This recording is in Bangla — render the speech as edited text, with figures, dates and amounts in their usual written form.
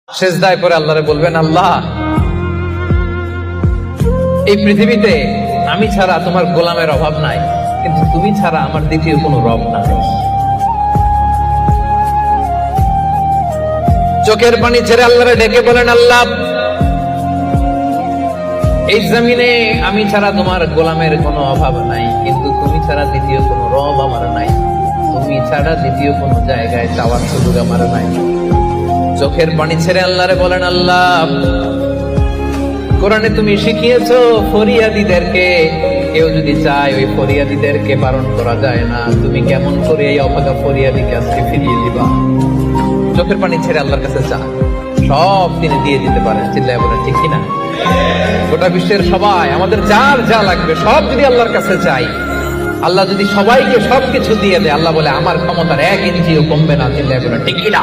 সেজদায় পরে আল্লাহরে বলবেন, আল্লাহ এই পৃথিবীতে আমি ছাড়া তোমার গোলামের অভাব নাই, কিন্তু তুমি ছাড়া আমার দ্বিতীয় কোনো রব নাই। চোখের পানি ছেড়ে আল্লাহরে ডেকে বলেন, আল্লাহ এই জমিনে আমি ছাড়া তোমার গোলামের কোনো অভাব নাই, কিন্তু তুমি ছাড়া দ্বিতীয় কোনো রব আমার নাই, তুমি ছাড়া দ্বিতীয় কোনো জায়গায় যাওয়ার সুযোগ আমার নাই। চোখের পানি ছেড়ে আল্লাহরে বলেন, আল্লাহ কোরআনে তুমি শিখিয়েছো ফরিয়াদীদেরকে কেউ যদি চায় ওই ফরিয়াদীদেরকে বারণ করা যায় না, তুমি কেমন করে এই অভাগা ফরিয়াদীকে আজকে ফিরিয়ে দিবা? চোখের পানি ছেড়ে আল্লাহর কাছে চা, সব তিনি দিয়ে দিতে পারেন। চিল্লায় বলেন ঠিক কিনা? গোটা বিশ্বের সবাই আমাদের যার যা লাগবে সব যদি আল্লাহর কাছে চাই, আল্লাহ যদি সবাইকে সবকিছু দিয়ে দেয়, আল্লাহ বলে আমার ক্ষমতার 1 ইঞ্চিও কমবে না। চিল্লায় বলেন ঠিক কিনা?